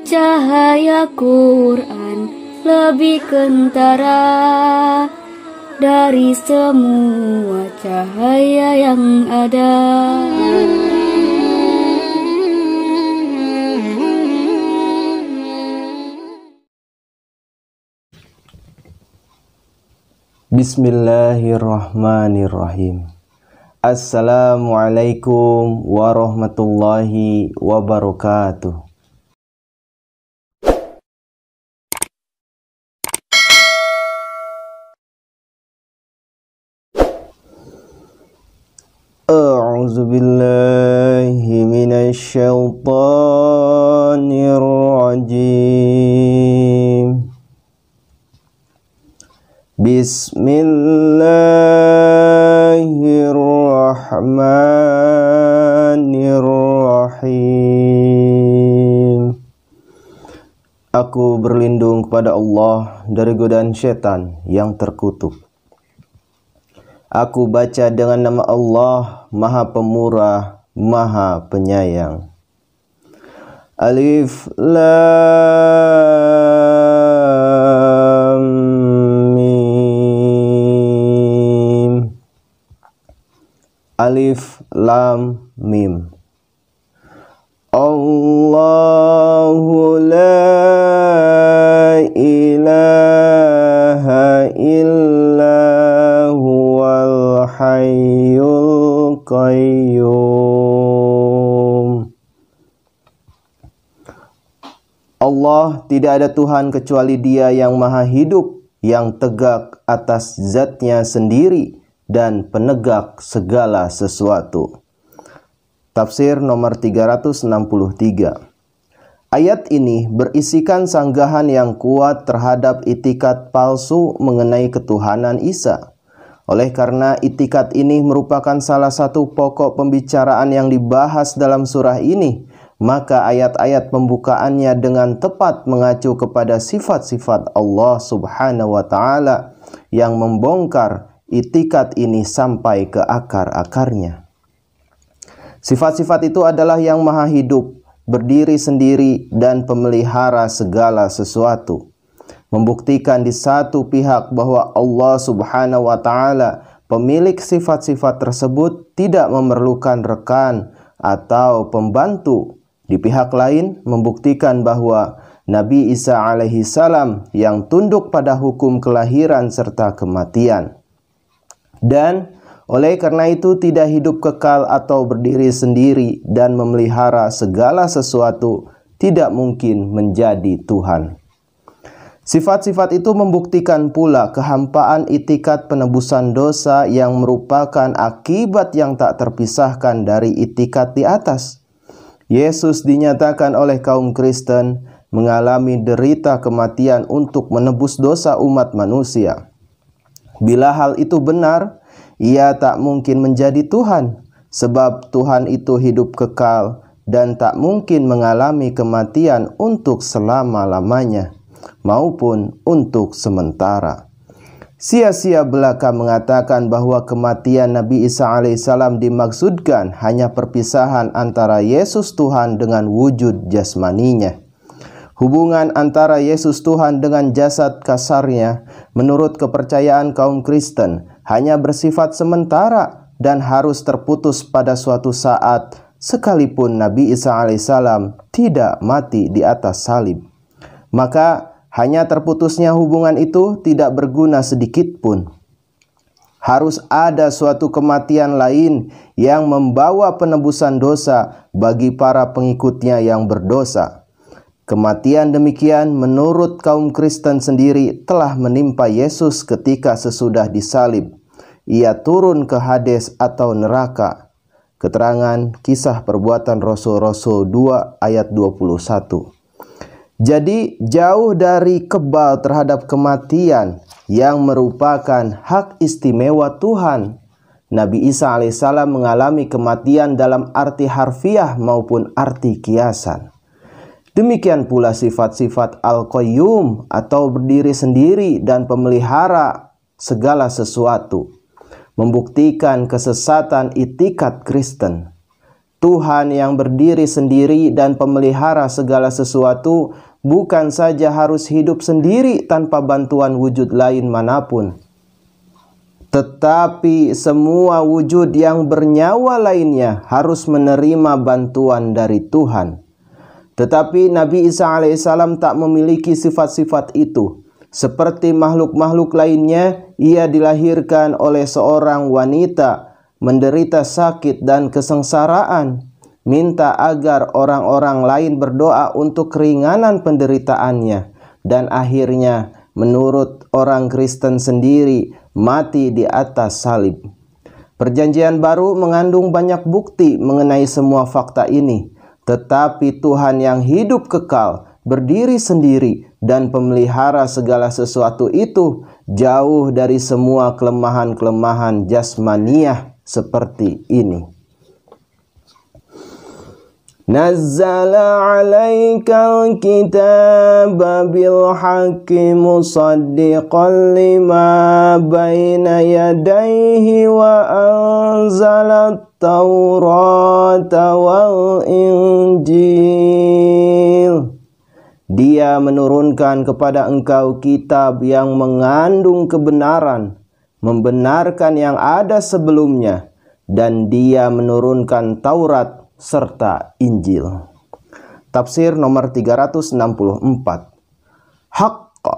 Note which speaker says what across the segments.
Speaker 1: Cahaya Quran lebih kentara dari semua cahaya yang ada.
Speaker 2: Bismillahirrahmanirrahim. Assalamualaikum warahmatullahi wabarakatuh. A'udzu billahi minasy syaithanir rajim. Bismillahirrahmanirrahim. Aku berlindung kepada Allah dari godaan setan yang terkutuk. Aku baca dengan nama Allah, Maha Pemurah, Maha Penyayang. Alif Lam Mim. Alif Lam Mim. Allahu la ilaha illa huwal hayyul qayyum. Allah, tidak ada Tuhan kecuali Dia yang maha hidup, yang tegak atas zatnya sendiri dan penegak segala sesuatu. Tafsir nomor 363. Ayat ini berisikan sanggahan yang kuat terhadap itikat palsu mengenai ketuhanan Isa. Oleh karena itikat ini merupakan salah satu pokok pembicaraan yang dibahas dalam surah ini, maka ayat-ayat pembukaannya dengan tepat mengacu kepada sifat-sifat Allah Subhanahu wa Ta'ala yang membongkar itikat ini sampai ke akar-akarnya. Sifat-sifat itu adalah yang maha hidup, berdiri sendiri, dan pemelihara segala sesuatu. Membuktikan di satu pihak bahwa Allah Subhanahu wa Ta'ala, pemilik sifat-sifat tersebut, tidak memerlukan rekan atau pembantu. Di pihak lain, membuktikan bahwa Nabi Isa alaihi salam yang tunduk pada hukum kelahiran serta kematian. Dan oleh karena itu tidak hidup kekal atau berdiri sendiri dan memelihara segala sesuatu, tidak mungkin menjadi Tuhan. Sifat-sifat itu membuktikan pula kehampaan itikat penebusan dosa yang merupakan akibat yang tak terpisahkan dari itikat di atas. Yesus dinyatakan oleh kaum Kristen mengalami derita kematian untuk menebus dosa umat manusia. Bila hal itu benar, Ia tak mungkin menjadi Tuhan, sebab Tuhan itu hidup kekal dan tak mungkin mengalami kematian untuk selama-lamanya maupun untuk sementara. Sia-sia belaka mengatakan bahwa kematian Nabi Isa alaihissalam dimaksudkan hanya perpisahan antara Yesus Tuhan dengan wujud jasmaninya. Hubungan antara Yesus Tuhan dengan jasad kasarnya menurut kepercayaan kaum Kristen hanya bersifat sementara dan harus terputus pada suatu saat, sekalipun Nabi Isa alaihissalam tidak mati di atas salib. Maka hanya terputusnya hubungan itu tidak berguna sedikit pun. Harus ada suatu kematian lain yang membawa penebusan dosa bagi para pengikutnya yang berdosa. Kematian demikian menurut kaum Kristen sendiri telah menimpa Yesus ketika sesudah disalib. Ia turun ke Hades atau neraka. Keterangan Kisah Perbuatan Rasul-Rasul 2 ayat 21. Jadi jauh dari kebal terhadap kematian yang merupakan hak istimewa Tuhan, Nabi Isa alaihissalam mengalami kematian dalam arti harfiah maupun arti kiasan. Demikian pula sifat-sifat Al-Qayyum atau berdiri sendiri dan pemelihara segala sesuatu, membuktikan kesesatan itikat Kristen. Tuhan yang berdiri sendiri dan pemelihara segala sesuatu bukan saja harus hidup sendiri tanpa bantuan wujud lain manapun, tetapi semua wujud yang bernyawa lainnya harus menerima bantuan dari Tuhan. Tetapi Nabi Isa alaihissalam tak memiliki sifat-sifat itu. Seperti makhluk-makhluk lainnya, ia dilahirkan oleh seorang wanita, menderita sakit dan kesengsaraan, minta agar orang-orang lain berdoa untuk keringanan penderitaannya, dan akhirnya menurut orang Kristen sendiri mati di atas salib. Perjanjian Baru mengandung banyak bukti mengenai semua fakta ini, tetapi Tuhan yang hidup kekal, berdiri sendiri dan pemelihara segala sesuatu itu jauh dari semua kelemahan-kelemahan jasmaniah seperti ini. Nazzala 'alaikal kitaba bil haqqi musaddiqan lima baina yadayhi wa anzalat taurata wal injil. Dia menurunkan kepada engkau kitab yang mengandung kebenaran, membenarkan yang ada sebelumnya, dan dia menurunkan Taurat serta Injil. Tafsir nomor 364. Haqqa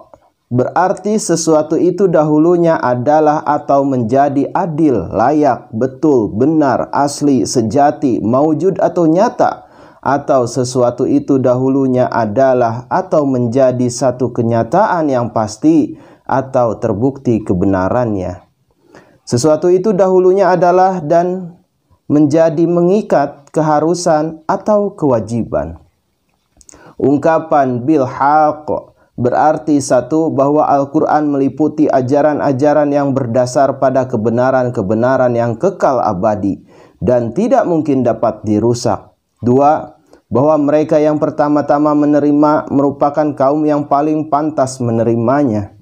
Speaker 2: berarti sesuatu itu dahulunya adalah atau menjadi adil, layak, betul, benar, asli, sejati, maujud atau nyata, atau sesuatu itu dahulunya adalah atau menjadi satu kenyataan yang pasti atau terbukti kebenarannya. Sesuatu itu dahulunya adalah dan menjadi mengikat keharusan atau kewajiban. Ungkapan bil haqq berarti satu, bahwa Al-Quran meliputi ajaran-ajaran yang berdasar pada kebenaran-kebenaran yang kekal abadi dan tidak mungkin dapat dirusak. Dua, bahwa mereka yang pertama-tama menerima merupakan kaum yang paling pantas menerimanya.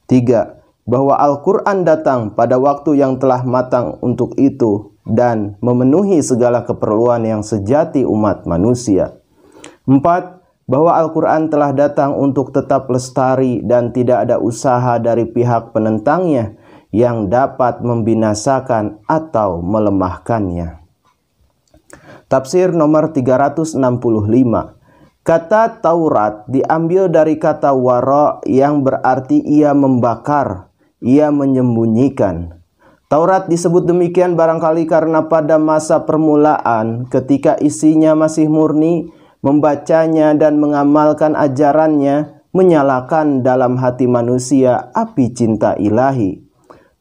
Speaker 2: Tiga, bahwa Al-Quran datang pada waktu yang telah matang untuk itu dan memenuhi segala keperluan yang sejati umat manusia. Empat, bahwa Al-Quran telah datang untuk tetap lestari dan tidak ada usaha dari pihak penentangnya yang dapat membinasakan atau melemahkannya. Tafsir nomor 365. Kata Taurat diambil dari kata wara yang berarti ia membakar, ia menyembunyikan. Taurat disebut demikian barangkali karena pada masa permulaan ketika isinya masih murni, membacanya dan mengamalkan ajarannya menyalakan dalam hati manusia api cinta ilahi.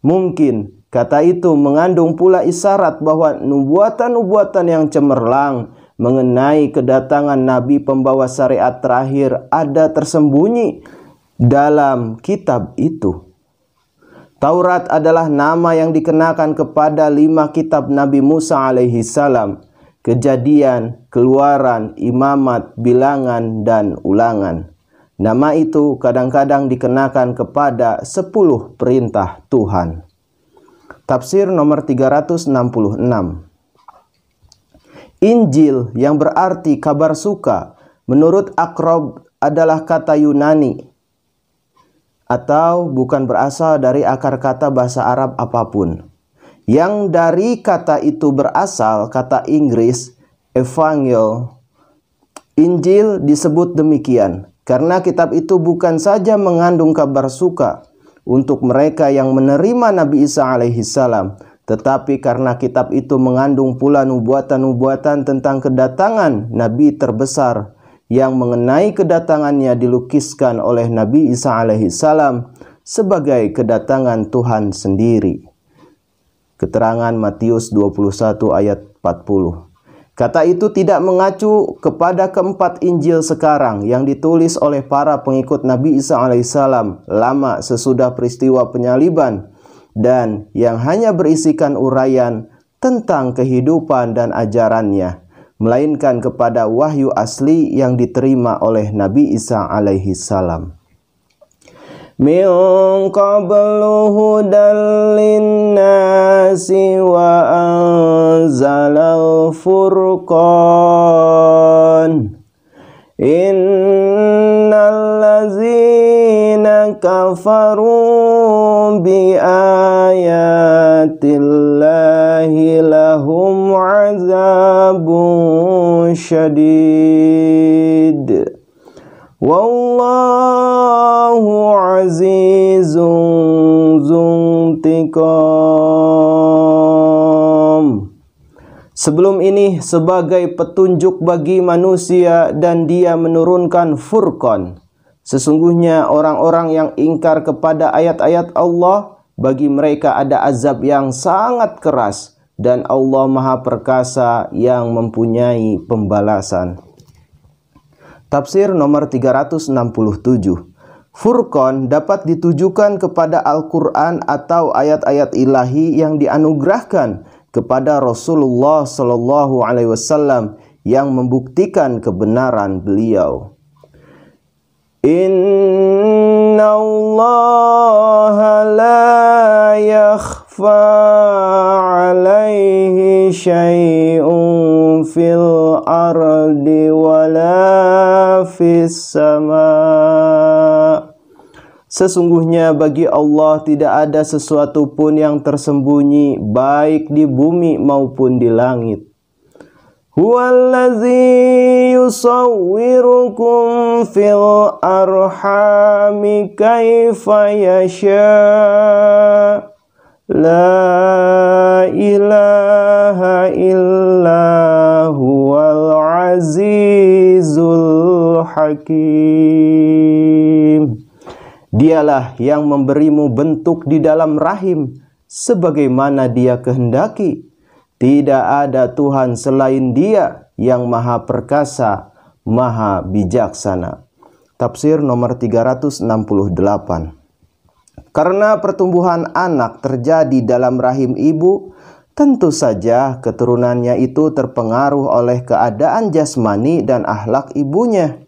Speaker 2: Mungkin kata itu mengandung pula isyarat bahwa nubuatan-nubuatan yang cemerlang mengenai kedatangan Nabi pembawa syariat terakhir ada tersembunyi dalam kitab itu. Taurat adalah nama yang dikenakan kepada 5 kitab Nabi Musa alaihi salam: Kejadian, Keluaran, Imamat, Bilangan, dan Ulangan. Nama itu kadang-kadang dikenakan kepada 10 perintah Tuhan. Tafsir nomor 366. Injil yang berarti kabar suka menurut Aqrab adalah kata Yunani atau bukan berasal dari akar kata bahasa Arab apapun. Yang dari kata itu berasal kata Inggris Evangel. Injil disebut demikian karena kitab itu bukan saja mengandung kabar suka untuk mereka yang menerima Nabi Isa alaihi salam, tetapi karena kitab itu mengandung pula nubuatan-nubuatan tentang kedatangan Nabi terbesar yang mengenai kedatangannya dilukiskan oleh Nabi Isa alaihi salam sebagai kedatangan Tuhan sendiri. Keterangan Matius 21 ayat 40. Kata itu tidak mengacu kepada keempat Injil sekarang yang ditulis oleh para pengikut Nabi Isa alaihissalam lama sesudah peristiwa penyaliban dan yang hanya berisikan uraian tentang kehidupan dan ajarannya, melainkan kepada wahyu asli yang diterima oleh Nabi Isa alaihissalam. Min qablu hudal linnasi wa anzalal furqan. Innal ladzina kafaru bi ayatillahi lahum azabun syadid. Wallahu azizun dzuntiqam. Sebelum ini sebagai petunjuk bagi manusia dan Dia menurunkan Furqan. Sesungguhnya orang-orang yang ingkar kepada ayat-ayat Allah, bagi mereka ada azab yang sangat keras dan Allah Maha Perkasa yang mempunyai pembalasan. Tafsir nomor 367. Furqan dapat ditujukan kepada Al-Quran atau ayat-ayat ilahi yang dianugerahkan kepada Rasulullah Sallallahu Alaihi Wasallam yang membuktikan kebenaran beliau. Inna Allah la yakhfa alaihi syai'un fil ardi wala fis sama'. Sesungguhnya bagi Allah tidak ada sesuatu pun yang tersembunyi, baik di bumi maupun di langit. Huwallazi yusawwirukum fil arhami kaifa yasha. La ilaha illa huwal azizul hakim. Dialah yang memberimu bentuk di dalam rahim sebagaimana Dia kehendaki. Tidak ada Tuhan selain Dia yang Maha Perkasa, Maha Bijaksana. Tafsir nomor 368. Karena pertumbuhan anak terjadi dalam rahim ibu, tentu saja keturunannya itu terpengaruh oleh keadaan jasmani dan akhlak ibunya.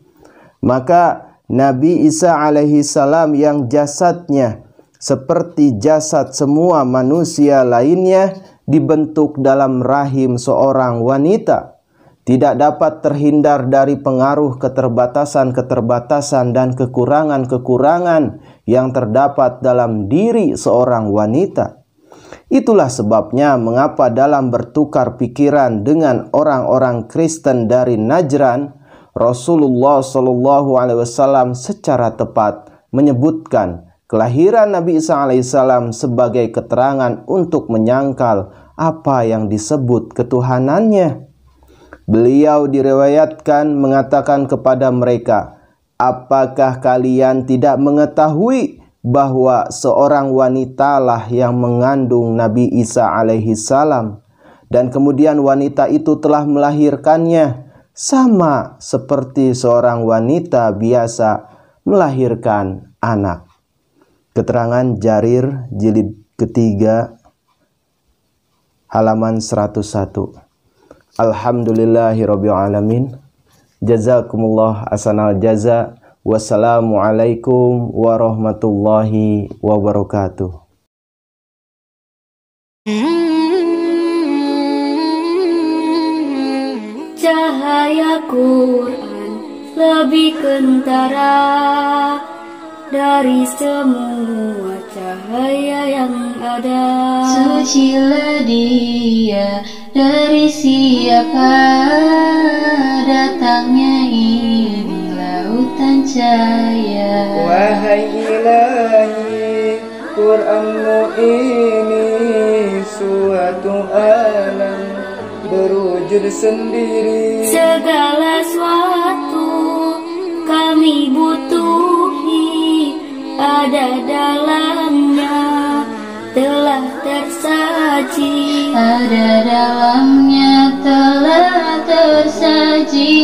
Speaker 2: Maka Nabi Isa alaihi salam yang jasadnya seperti jasad semua manusia lainnya dibentuk dalam rahim seorang wanita, tidak dapat terhindar dari pengaruh keterbatasan-keterbatasan dan kekurangan-kekurangan yang terdapat dalam diri seorang wanita. Itulah sebabnya mengapa dalam bertukar pikiran dengan orang-orang Kristen dari Najran, Rasulullah Shallallahu Alaihi Wasallam secara tepat menyebutkan kelahiran Nabi Isa alaihissalam sebagai keterangan untuk menyangkal apa yang disebut ketuhanannya. Beliau diriwayatkan mengatakan kepada mereka, apakah kalian tidak mengetahui bahwa seorang wanitalah yang mengandung Nabi Isa alaihissalam, dan kemudian wanita itu telah melahirkannya, sama seperti seorang wanita biasa melahirkan anak. Keterangan Jarir jilid ketiga halaman 101. Alhamdulillahirabbil alamin. Jazakumullah ahsanal jaza. Wassalamualaikum warahmatullahi wabarakatuh.
Speaker 1: Cahaya Quran lebih kentara dari semua cahaya yang ada.
Speaker 3: Sucilah Dia dari siapa datangnya ini lautan cahaya.
Speaker 4: Wahai Ilahi, Quranmu ini suatu alam berwujud sendiri.
Speaker 1: Segala sesuatu kami butuhi, ada dalamnya telah tersaji.
Speaker 3: Ada dalamnya telah tersaji.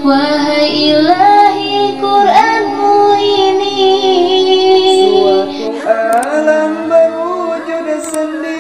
Speaker 3: Wahai Ilahi, Quranmu ini
Speaker 4: suatu alam berwujud sendiri.